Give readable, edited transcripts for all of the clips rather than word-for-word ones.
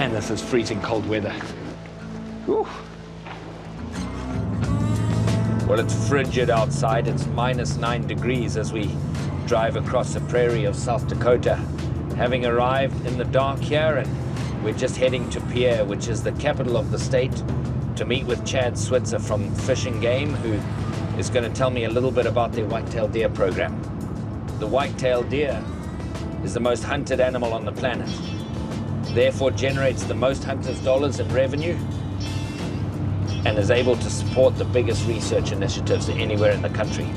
Man, this is freezing cold weather. Whew. Well, it's frigid outside. It's -9 degrees as we drive across the prairie of South Dakota. Having arrived in the dark here, and we're just heading to Pierre, which is the capital of the state, to meet with Chad Switzer from Fish and Game, who is going to tell me a little bit about their white-tailed deer program. The white-tailed deer is the most hunted animal on the planet, therefore generates the most hunters' dollars in revenue, and is able to support the biggest research initiatives anywhere in the country.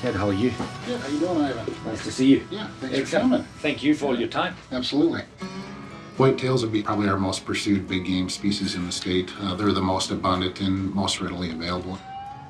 Chad, how are you? Good. How you doing, Ivan? Nice to see you. Yeah, thanks for coming. Thank you for all your time. Absolutely. Whitetails would be probably our most pursued big game species in the state. They're the most abundant and most readily available.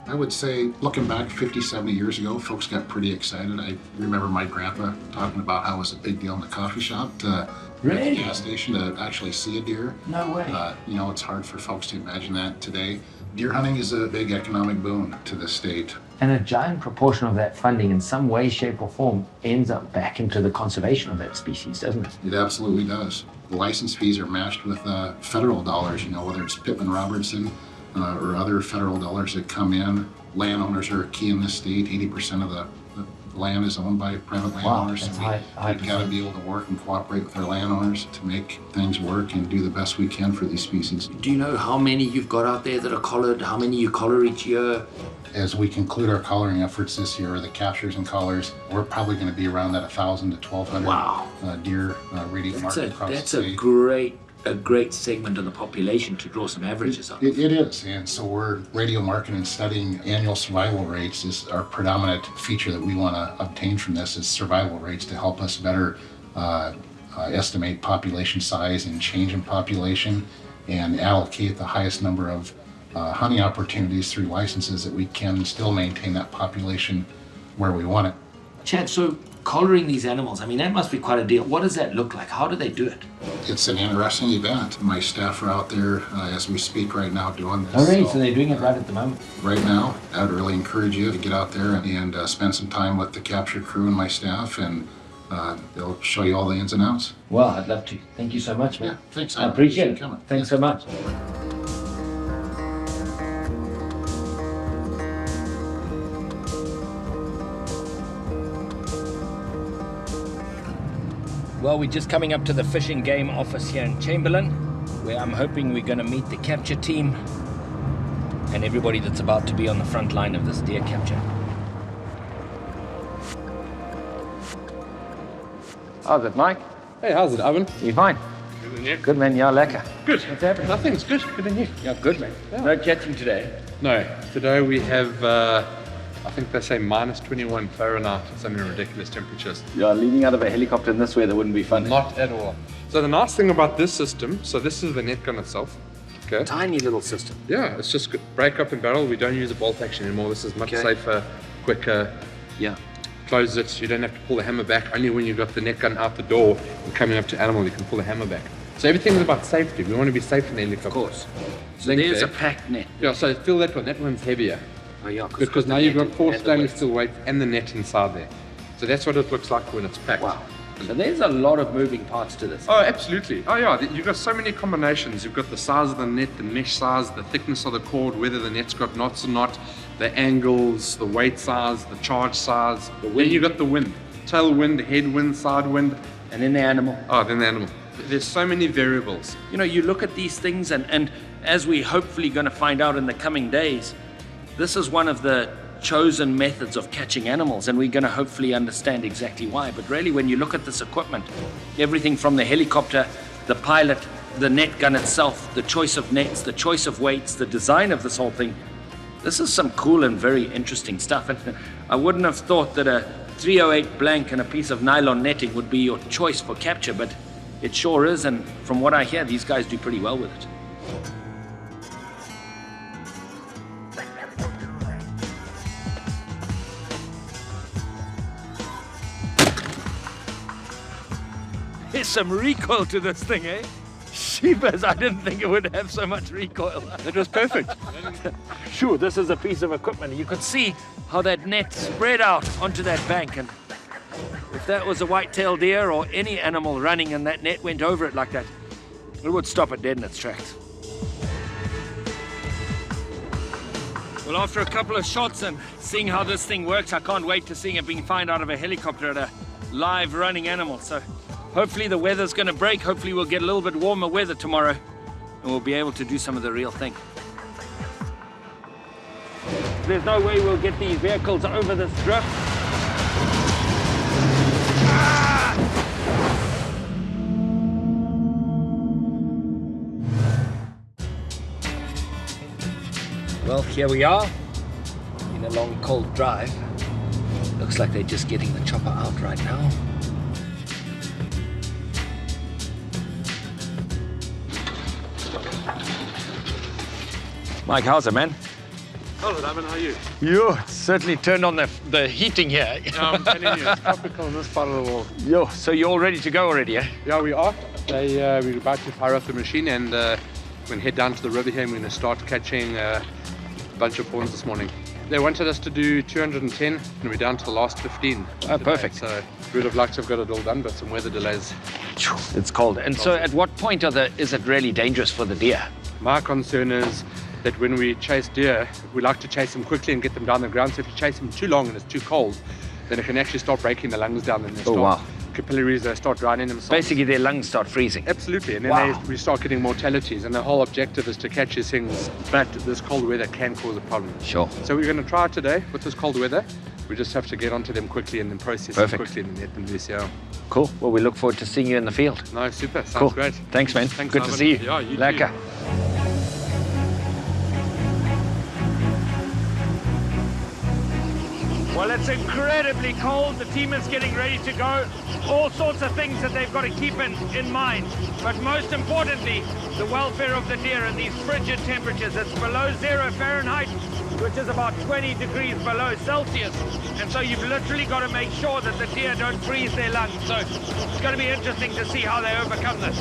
I would say, looking back 50, 70 years ago, folks got pretty excited. I remember my grandpa talking about how it was a big deal in the coffee shop at the gas station to actually see a deer. No way. You know, it's hard for folks to imagine that today. Deer hunting is a big economic boon to the state. And a giant proportion of that funding in some way, shape or form ends up back into the conservation of that species, doesn't it? It absolutely does. The license fees are matched with federal dollars, you know, whether it's Pittman-Robertson or other federal dollars that come in. Landowners are key in this state. 80% of the land is owned by private landowners. Wow, that's so we've got to be able to work and cooperate with our landowners to make things work and do the best we can for these species. Do you know how many you've got out there that are collared? How many you collar each year? As we conclude our collaring efforts this year, the captures and collars, we're probably going to be around that 1,000 to 1,200 deer radio market across the state. That's a great segment of the population to draw some averages on. It is, and so we're radio marketing and studying annual survival rates is our predominant feature that we want to obtain from this is survival rates to help us better estimate population size and change in population and allocate the highest number of hunting opportunities through licenses that we can still maintain that population where we want it. Chad, so collaring these animals, I mean, that must be quite a deal. What does that look like? How do they do it? It's an interesting event. My staff are out there as we speak right now doing this. Oh, really? So they're doing it right at the moment? Right now. I would really encourage you to get out there and spend some time with the capture crew and my staff, and they'll show you all the ins and outs. Well, I'd love to. Thank you so much, man. Yeah, thanks. I appreciate it. Coming. Thanks so much. Well, we're just coming up to the Fish and Game office here in Chamberlain, where I'm hoping we're going to meet the capture team and everybody that's about to be on the front line of this deer capture. How's it, Mike? Hey, how's it, Ivan? You fine? Good, and you? Good, man. Yeah, lekker. Good. What's happening? Nothing's good. Good, and you? Yeah, good, man. Yeah. No catching today. No. Today we have, I think they say -21 Fahrenheit, something ridiculous temperatures. Yeah, leaning out of a helicopter in this weather wouldn't be fun. Not at all. So the nice thing about this system, so this is the net gun itself. Okay. Tiny little system. Yeah, it's just break up and barrel. We don't use a bolt action anymore. This is much safer, quicker. Yeah. Close it. You don't have to pull the hammer back. Only when you've got the net gun out the door and coming up to animal, you can pull the hammer back. So everything is about safety. We want to be safe in the helicopter. Of course. So there's a packed net. Yeah, so feel that one. That one's heavier. Oh, yeah, Because now you've got 4 stainless steel weights and the net inside there. So that's what it looks like when it's packed. Wow. So there's a lot of moving parts to this. Oh, absolutely. Oh, yeah. You've got so many combinations. You've got the size of the net, the mesh size, the thickness of the cord, whether the net's got knots or not, the angles, the weight size, the charge size. Then you've got the wind. Tailwind, headwind, side wind. And then the animal. Oh, then the animal. There's so many variables. You know, you look at these things and as we're hopefully going to find out in the coming days, this is one of the chosen methods of catching animals, and we're going to hopefully understand exactly why. But really, when you look at this equipment, everything from the helicopter, the pilot, the net gun itself, the choice of nets, the choice of weights, the design of this whole thing, this is some cool and very interesting stuff. And I wouldn't have thought that a 308 blank and a piece of nylon netting would be your choice for capture, but it sure is, and from what I hear, these guys do pretty well with it. There's some recoil to this thing, eh? Sheepers, I didn't think it would have so much recoil. It was perfect. Sure, this is a piece of equipment. You could see how that net spread out onto that bank, and if that was a white-tailed deer or any animal running and that net went over it like that, it would stop it dead in its tracks. Well, after a couple of shots and seeing how this thing works, I can't wait to seeing it being found out of a helicopter at a live running animal. So hopefully the weather's going to break. Hopefully we'll get a little bit warmer weather tomorrow and we'll be able to do some of the real thing. There's no way we'll get these vehicles over this drift. Well, here we are in a long, cold drive. Looks like they're just getting the chopper out right now. Mike, how's it, man? Hello, Damon, how are you? You certainly turned on the heating here. I'm telling you, it's tropical in this part of the world. Yo, so you're all ready to go already, eh? Yeah, we are. We're about to fire up the machine and we're going to head down to the river here and we're going to start catching a bunch of prawns this morning. They wanted us to do 210 and we're down to the last 15. Oh, perfect. So we would have liked to have got it all done, but some weather delays. It's cold. And so at what point is it really dangerous for the deer? My concern is that when we chase deer, we like to chase them quickly and get them down the ground. So if you chase them too long and it's too cold, then it can actually start breaking the lungs down and they start capillaries, they start drowning themselves. Basically their lungs start freezing. Absolutely, and then we start getting mortalities, and the whole objective is to catch these things, but this cold weather can cause a problem. Sure. So we're going to try it today with this cold weather. We just have to get onto them quickly and then process them quickly and then let them loose. Yeah. Cool. Well, we look forward to seeing you in the field. No, super. Sounds great. Thanks, man. Thanks, Good Simon. to see you. Yeah, you Lekker. too. Well, it's incredibly cold. The team is getting ready to go. All sorts of things that they've got to keep in mind. But most importantly, the welfare of the deer in these frigid temperatures. It's below 0 Fahrenheit, which is about 20 degrees below Celsius. And so you've literally got to make sure that the deer don't freeze their lungs. So it's going to be interesting to see how they overcome this.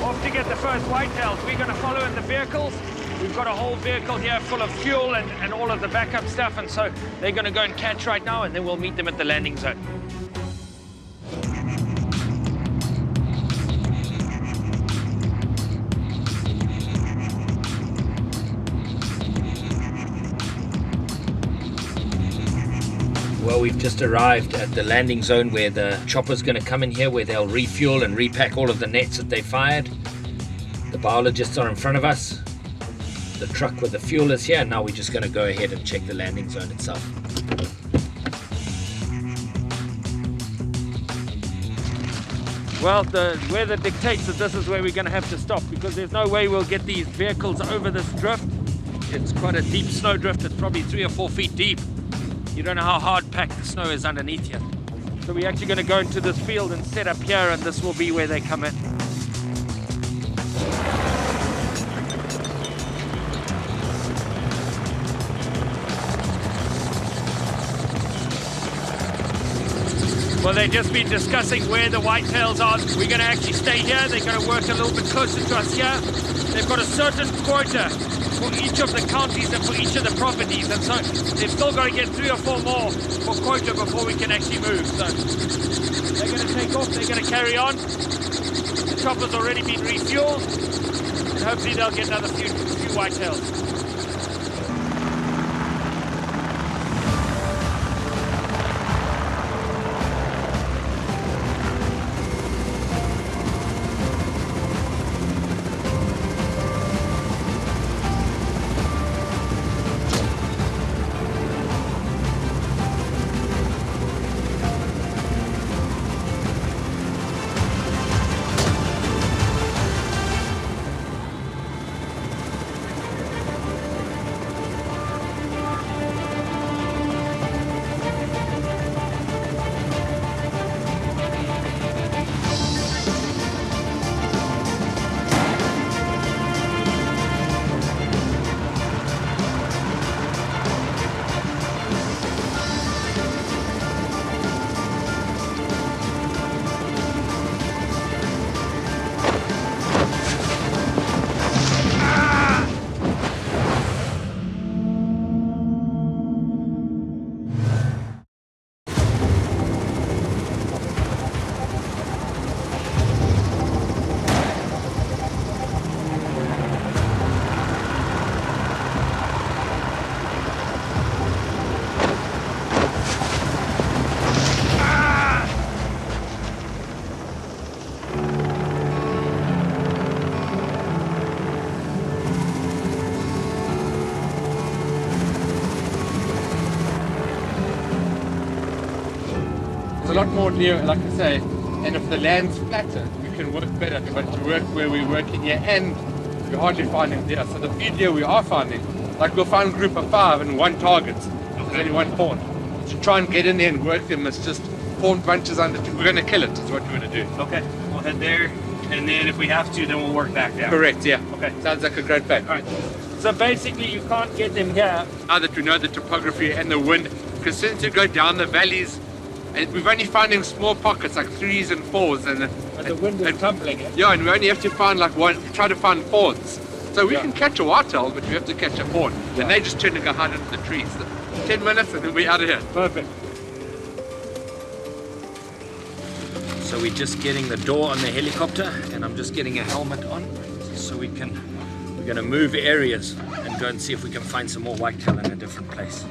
Off to get the first whitetails. We're going to follow in the vehicles. We've got a whole vehicle here full of fuel and all of the backup stuff, and so they're going to go and catch right now, and then we'll meet them at the landing zone. Well, we've just arrived at the landing zone where the chopper's going to come in here, where they'll refuel and repack all of the nets that they fired. The biologists are in front of us. The truck with the fuel is here, and now we're just going to go ahead and check the landing zone itself. Well, the weather dictates that this is where we're going to have to stop, because there's no way we'll get these vehicles over this drift. It's quite a deep snow drift. It's probably 3 or 4 feet deep. You don't know how hard packed the snow is underneath here. So we're actually going to go into this field and set up here, and this will be where they come in. Well, they've just been discussing where the whitetails are. We're going to actually stay here. They're going to work a little bit closer to us here. They've got a certain quota for each of the counties and for each of the properties, and so they've still got to get 3 or 4 more for quota before we can actually move. So they're going to take off, they're going to carry on. The chopper's already been refueled, and hopefully they'll get another few whitetails. lot more near, like I say, and if the land's flatter, we can work better. But to work where we're working here, and we're hardly finding deer. So the few deer we are finding, like we'll find a group of 5 and 1 target. There's only 1 fawn. To try and get in there and work them, it's just fawn bunches under. We're going to kill it, is what we're going to do. Okay, we'll head there, and then if we have to, then we'll work back down. Correct, yeah. Okay. Sounds like a great plan. All right. So basically you can't get them here. Now that we know the topography and the wind, because since we go down the valleys, and we've only finding small pockets like 3s and 4s, and But the wind is tumbling it. yeah, and we only have to find like try to find fawns. So we can catch a whitetail, but we have to catch a fawn, and they just turn to go hide into the trees. 10 minutes and then we're out of here. Perfect. So we're just getting the door on the helicopter, and I'm just getting a helmet on, so we're gonna move areas and go and see if we can find some more whitetail in a different place.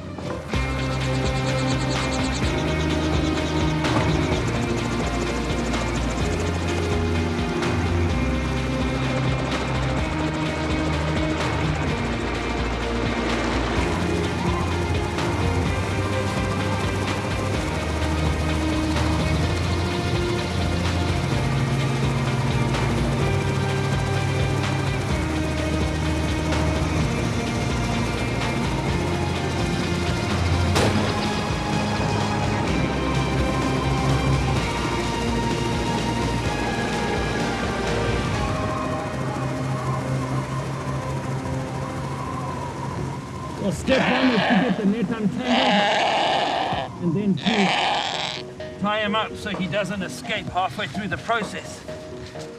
Well, step 1 is to get the net untangled, and then to tie him up so he doesn't escape halfway through the process.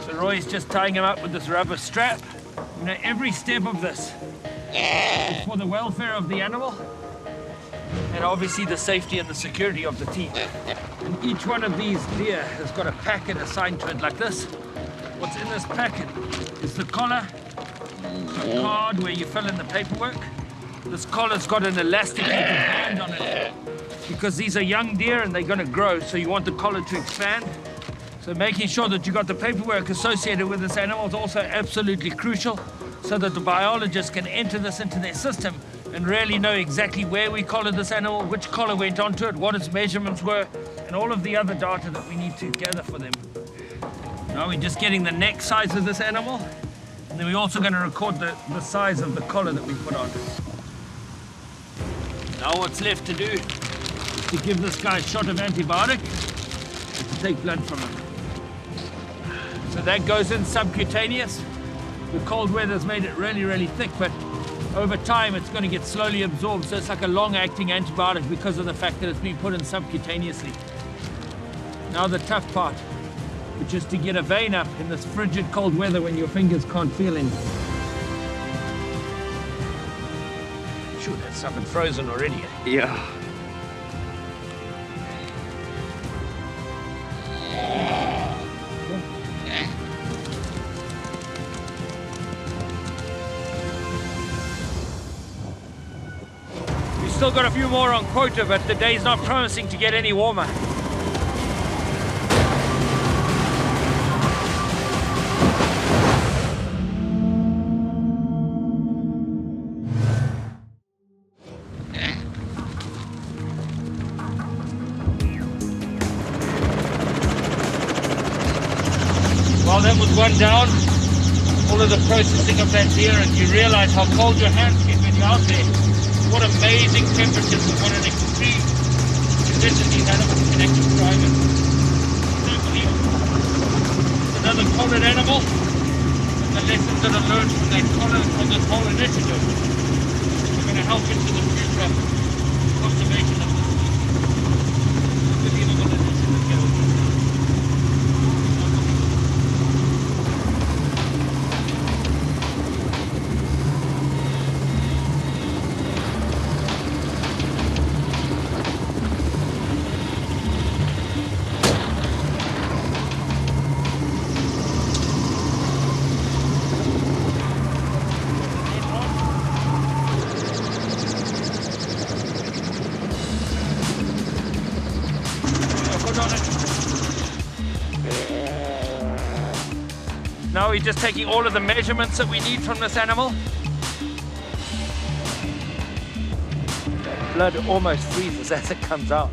So Roy's just tying him up with this rubber strap. You know, every step of this is for the welfare of the animal, and obviously the safety and the security of the team. And each one of these deer has got a packet assigned to it like this. What's in this packet is the collar, a card where you fill in the paperwork. This collar's got an elasticated band on it because these are young deer and they're going to grow, so you want the collar to expand. So making sure that you got the paperwork associated with this animal is also absolutely crucial, so that the biologists can enter this into their system and really know exactly where we collared this animal, which collar went onto it, what its measurements were, and all of the other data that we need to gather for them. Now we're just getting the neck size of this animal, and then we're also going to record the size of the collar that we put on. Now what's left to do is to give this guy a shot of antibiotic and to take blood from him. So that goes in subcutaneous. The cold weather's made it really, really thick, but over time it's going to get slowly absorbed, so it's like a long-acting antibiotic because of the fact that it's being put in subcutaneously. Now the tough part, which is to get a vein up in this frigid cold weather when your fingers can't feel anything. Shoot, that's something frozen already. Yeah. We've still got a few more on quota, but the day's not promising to get any warmer. Well, that was one down. All of the processing of that deer, and you realize how cold your hands get when you're out there. What amazing temperatures and what an extreme condition these animals can actually thrive in. Unbelievable. It's another collared animal, and the lessons that are learned from that collar from this whole initiative are going to help into the future conservation of this. Unbelievable initiative here. Now we're just taking all of the measurements that we need from this animal. Blood almost freezes as it comes out.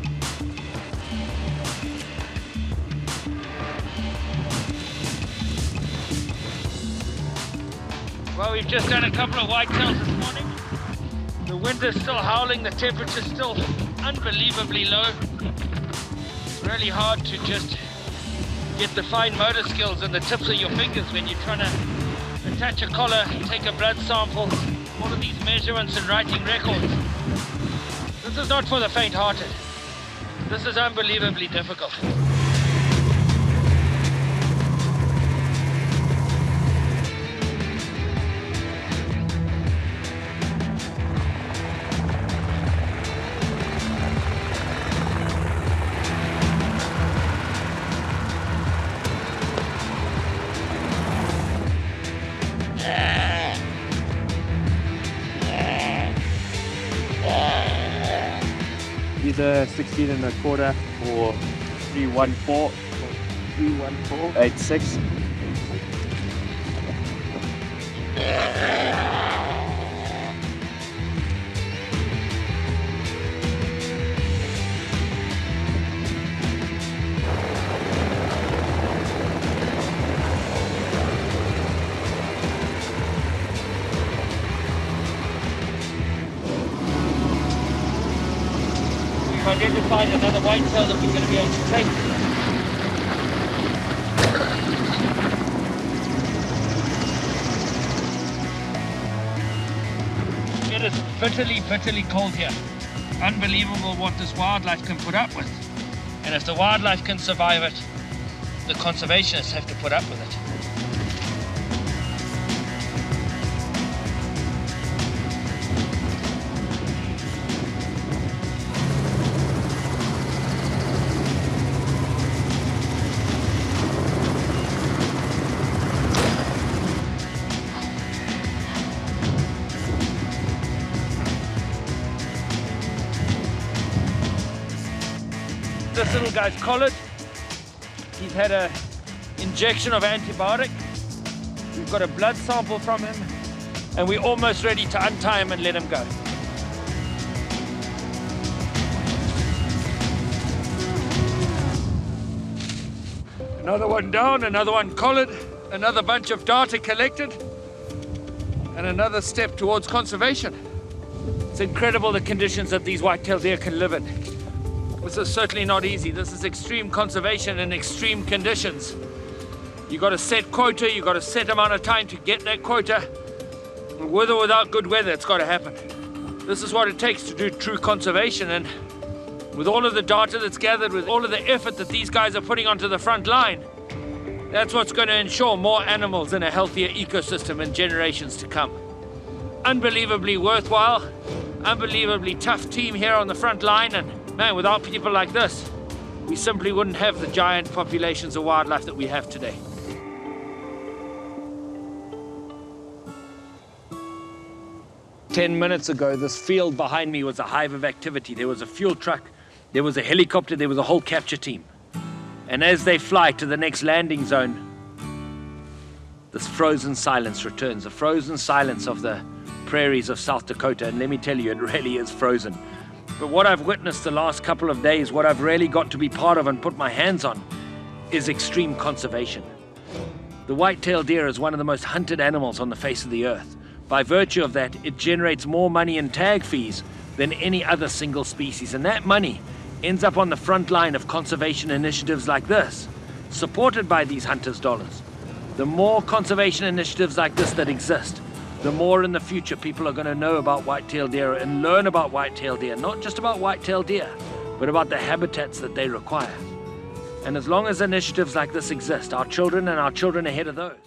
Well, we've just done a couple of whitetails this morning. The wind is still howling, the temperature's still unbelievably low. It's really hard to just get the fine motor skills and the tips of your fingers when you're trying to attach a collar, take a blood sample, all of these measurements and writing records. This is not for the faint-hearted. This is unbelievably difficult. These are 16 and a quarter for 314. 86. We've identified another whitetail that we're going to be able to take. It is bitterly, bitterly cold here. Unbelievable what this wildlife can put up with. And if the wildlife can survive it, the conservationists have to put up with it. This little guy's collared. He's had an injection of antibiotic. We've got a blood sample from him, and we're almost ready to untie him and let him go. Another one down, another one collared, another bunch of data collected, and another step towards conservation. It's incredible the conditions that these white-tailed deer can live in. This is certainly not easy. This is extreme conservation in extreme conditions. You got a set quota, you got a set amount of time to get that quota. With or without good weather, it's got to happen. This is what it takes to do true conservation, and with all of the data that's gathered, with all of the effort that these guys are putting onto the front line, that's what's going to ensure more animals in a healthier ecosystem in generations to come. Unbelievably worthwhile, unbelievably tough team here on the front line, and man, without people like this, we simply wouldn't have the giant populations of wildlife that we have today. "10 minutes ago, this field behind me was a hive of activity. There was a fuel truck, there was a helicopter, there was a whole capture team. And as they fly to the next landing zone, this frozen silence returns, the frozen silence of the prairies of South Dakota. And let me tell you, it really is frozen. But what I've witnessed the last couple of days, what I've really got to be part of and put my hands on, is extreme conservation. The white-tailed deer is one of the most hunted animals on the face of the earth. By virtue of that, it generates more money in tag fees than any other single species. And that money ends up on the front line of conservation initiatives like this, supported by these hunters' dollars. The more conservation initiatives like this that exist, the more in the future people are going to know about white-tailed deer and learn about white-tailed deer, not just about white-tailed deer, but about the habitats that they require. And as long as initiatives like this exist, our children and our children ahead of those,